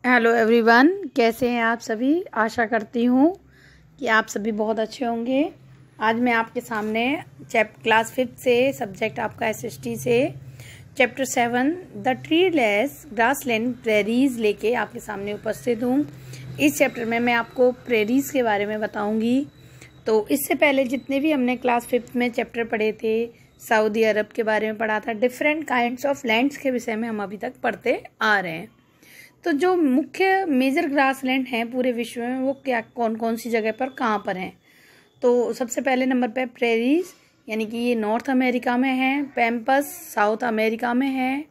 Hello everyone, कैसे हैं आप सभी। आशा करती हूँ कि आप सभी बहुत अच्छे होंगे। आज मैं आपके सामने क्लास 5 से सब्जेक्ट आपका एसएसटी से chapter 7 the treeless grassland prairies लेके आपके सामने उपस्थित हूँ। इस चैप्टर में मैं आपको प्रेरीज के बारे में बताऊँगी। तो इससे पहले जितने भी हमने क्लास 5 में चैप्टर पढ़े थे, सऊदी अरब के बारे में पढ़ा था, डिफरेंट काइंड्स ऑफ लैंड्स के विषय में हम अभी तक पढ़ते आ रहे हैं। तो जो मुख्य मेजर ग्रासलैंड हैं पूरे विश्व में वो क्या कौन कौन सी जगह पर कहाँ पर हैं। तो सबसे पहले नंबर पे प्रेरीज, यानी कि ये नॉर्थ अमेरिका में है। पैम्पस साउथ अमेरिका में है।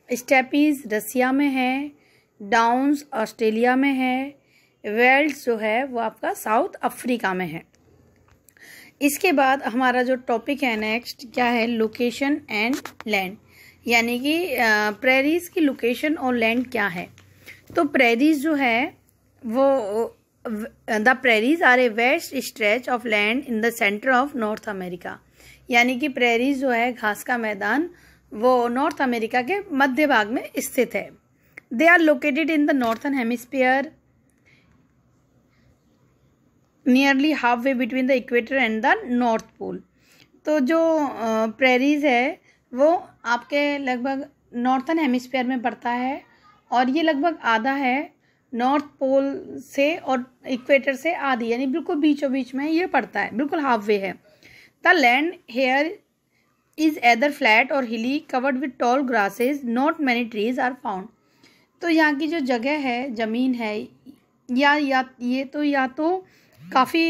स्टेपीज रसिया में है। डाउन्स ऑस्ट्रेलिया में है। वेल्ड्स जो है वो आपका साउथ अफ्रीका में है। इसके बाद हमारा जो टॉपिक है नेक्स्ट क्या है, लोकेशन एंड लैंड, यानी कि प्रेरीज की लोकेशन और लैंड क्या है। तो प्रेरीज जो है वो the prairies are a vast stretch of land in the centre of North America, यानी कि प्रेरीज जो है घास का मैदान वो नॉर्थ अमेरिका के मध्य भाग में स्थित है। They are located in the northern hemisphere nearly half way between the equator and the North Pole. तो जो प्रेरीज है वो आपके लगभग नॉर्थन हेमिस्फीयर में पड़ता है और ये लगभग आधा है नॉर्थ पोल से और इक्वेटर से आधी, यानी बिल्कुल बीचों बीच में ये पड़ता है, बिल्कुल हाफ वे है। The land here is either flat और hilly covered with tall grasses, not many trees are found. तो यहाँ की जो जगह है, ज़मीन है या तो काफ़ी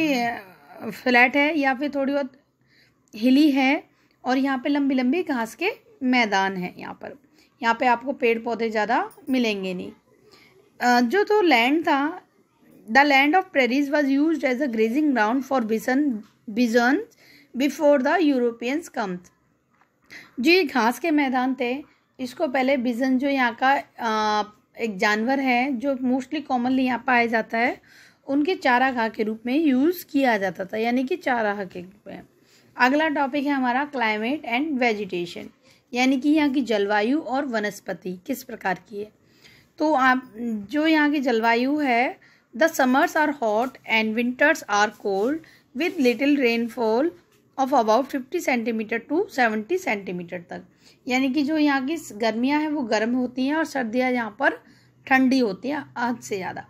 फ्लैट है या फिर थोड़ी बहुत हिली है और यहाँ पे लंबी लंबी घास के मैदान है। यहाँ पे आपको पेड़ पौधे ज़्यादा मिलेंगे नहीं। जो तो लैंड था, the land of prairies was used as a grazing ground for bison before the Europeans comes. जो ये घास के मैदान थे, इसको पहले बिजन जो यहाँ का एक जानवर है जो मोस्टली कॉमनली यहाँ पाया जाता है, उनके चारागाह के रूप में यूज़ किया जाता था, यानी कि चारागाह के रूप में। अगला टॉपिक है हमारा क्लाइमेट एंड वेजिटेशन, यानी कि यहाँ की जलवायु और वनस्पति किस प्रकार की है। तो आप जो यहाँ की जलवायु है, the summers are hot and winters are cold with little rainfall of about 50 centimetre to 70 centimetre तक, यानी कि जो यहाँ की गर्मियाँ हैं वो गर्म होती हैं और सर्दियाँ यहाँ पर ठंडी होती हैं हद से ज़्यादा,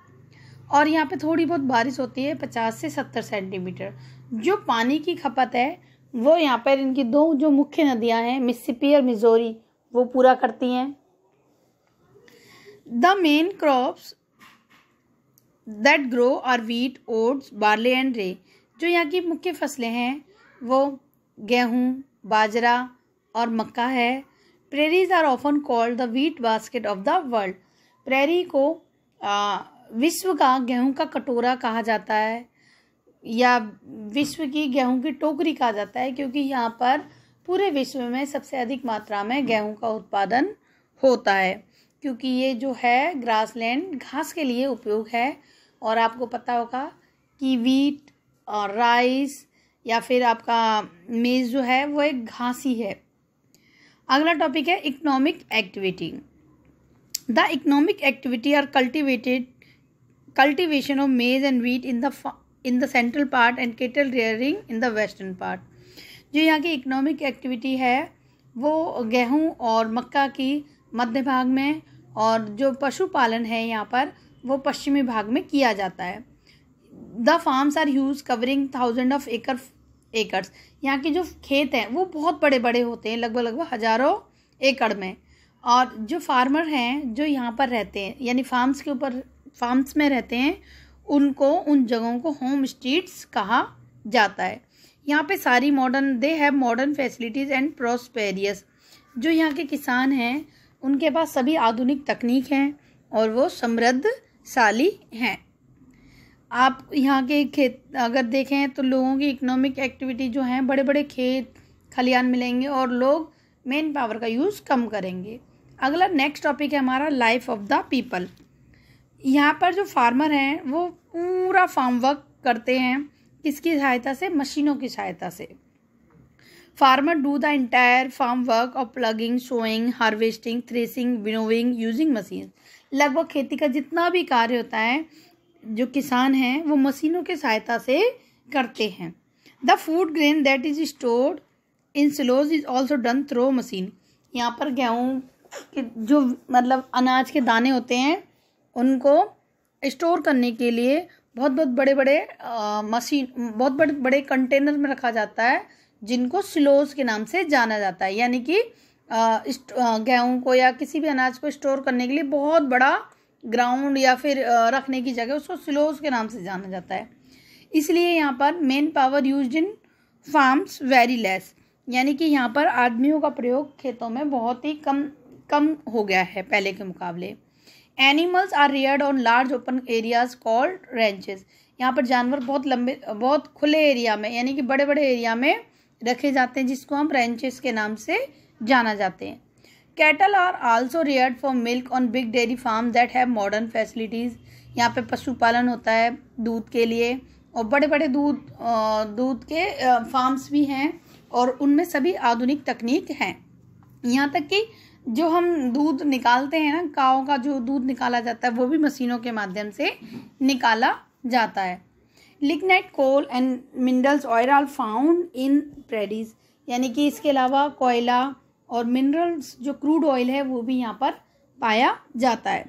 और यहाँ पे थोड़ी बहुत बारिश होती है 50 से 70 सेंटीमीटर। जो पानी की खपत है वो यहाँ पर इनकी दो जो मुख्य नदियाँ हैं, मिसिसिपी और मिजोरी, वो पूरा करती हैं। The main crops that grow are wheat, oats, barley and rye. जो यहाँ की मुख्य फसलें हैं वो गेहूँ, बाजरा और मक्का है। Prairies are often called the wheat basket of the world. Prairie को विश्व का गेहूँ का कटोरा कहा जाता है या विश्व की गेहूं की टोकरी कहा जाता है, क्योंकि यहाँ पर पूरे विश्व में सबसे अधिक मात्रा में गेहूं का उत्पादन होता है, क्योंकि ये जो है ग्रासलैंड घास के लिए उपयोग है। और आपको पता होगा कि वीट और राइस या फिर आपका मेज जो है वो एक घास ही है। अगला टॉपिक है economic activity. The economic activity are cultivation of maize and wheat in the central part and cattle rearing in the western part। जो यहाँ की इकोनॉमिक एक्टिविटी है वो गेहूँ और मक्का की मध्य भाग में, और जो पशुपालन है यहाँ पर वो पश्चिमी भाग में किया जाता है। The farms are huge covering thousand of acres. यहाँ के जो खेत हैं वो बहुत बड़े बड़े होते हैं, लगभग हज़ारों एकड़ में। और जो फार्मर हैं जो यहाँ पर रहते हैं, यानी फार्म्स में रहते हैं, उन जगहों को होम स्टेट्स कहा जाता है। यहाँ पे सारी they have modern facilities and prosperous. जो यहाँ के किसान हैं उनके पास सभी आधुनिक तकनीक हैं और वो समृद्धशाली हैं। आप यहाँ के खेत अगर देखें तो लोगों की इकोनॉमिक एक्टिविटी जो है, बड़े बड़े खेत खलियान मिलेंगे और लोग मेन पावर का यूज़ कम करेंगे। अगला नेक्स्ट टॉपिक है हमारा लाइफ ऑफ द पीपल। यहाँ पर जो फार्मर हैं वो पूरा फार्म वर्क करते हैं, किसकी सहायता से, मशीनों की सहायता से। Farmer do the entire farm work of ploughing, sowing, harvesting, threshing, winnowing using machine. लगभग खेती का जितना भी कार्य होता है जो किसान हैं वो मशीनों की सहायता से करते हैं। The food grain that is stored in silos is also done through machine. यहाँ पर गेहूँ के जो मतलब अनाज के दाने होते हैं उनको स्टोर करने के लिए बहुत बड़े बड़े बहुत बड़े कंटेनर में रखा जाता है, जिनको सिलोज के नाम से जाना जाता है। यानी कि गेहूँ को या किसी भी अनाज को स्टोर करने के लिए बहुत बड़ा ग्राउंड या फिर रखने की जगह उसको सिलोज के नाम से जाना जाता है। इसलिए यहाँ पर man power used in farms very less, यानी कि यहाँ पर आदमियों का प्रयोग खेतों में बहुत ही कम हो गया है पहले के मुकाबले। Animals are reared on large open areas called ranches. यहाँ पर जानवर बहुत खुले एरिया में यानी कि बड़े बड़े एरिया में रखे जाते हैं, जिसको हम रेंचेस के नाम से जाना जाते हैं। Cattle are also reared for milk on big dairy farm that have modern facilities. यहाँ पे पशुपालन होता है दूध के लिए, और बड़े बड़े दूध के फार्म्स भी हैं और उनमें सभी आधुनिक तकनीक हैं। यहाँ तक कि जो हम दूध निकालते हैं ना, काओ का जो दूध निकाला जाता है वो भी मशीनों के माध्यम से निकाला जाता है। Lignite coal and minerals oil are found in prairies, यानी कि इसके अलावा कोयला और मिनरल्स जो क्रूड ऑयल है वो भी यहाँ पर पाया जाता है।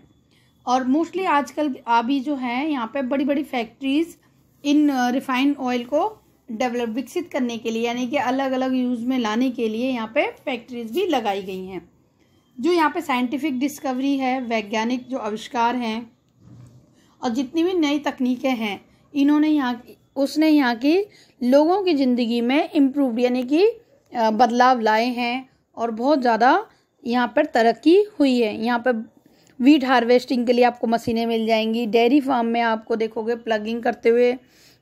और मोस्टली आजकल अभी जो है यहाँ पे बड़ी बड़ी फैक्ट्रीज इन रिफाइंड ऑयल को विकसित करने के लिए, यानी कि अलग अलग यूज़ में लाने के लिए यहाँ पे फैक्ट्रीज भी लगाई गई हैं। जो यहाँ पे साइंटिफिक डिस्कवरी है, वैज्ञानिक जो आविष्कार हैं और जितनी भी नई तकनीकें हैं, उसने यहाँ की लोगों की ज़िंदगी में इम्प्रूव यानी कि बदलाव लाए हैं और बहुत ज़्यादा यहाँ पर तरक्की हुई है। यहाँ पर वीट हार्वेस्टिंग के लिए आपको मशीनें मिल जाएंगी। डेयरी फार्म में आपको देखोगे प्लगिंग करते हुए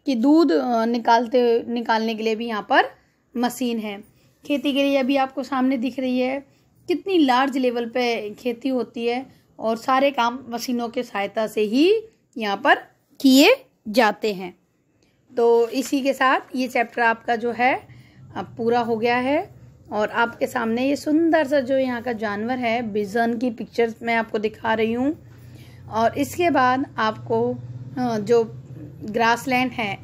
कि दूध निकालने के लिए भी यहाँ पर मशीन है। खेती के लिए अभी आपको सामने दिख रही है कितनी लार्ज लेवल पे खेती होती है और सारे काम मशीनों के सहायता से ही यहाँ पर किए जाते हैं। तो इसी के साथ ये चैप्टर आपका जो है अब पूरा हो गया है और आपके सामने ये सुंदर सा जो यहाँ का जानवर है बिजन की पिक्चर्स मैं आपको दिखा रही हूँ। और इसके बाद आपको जो ग्रासलैंड है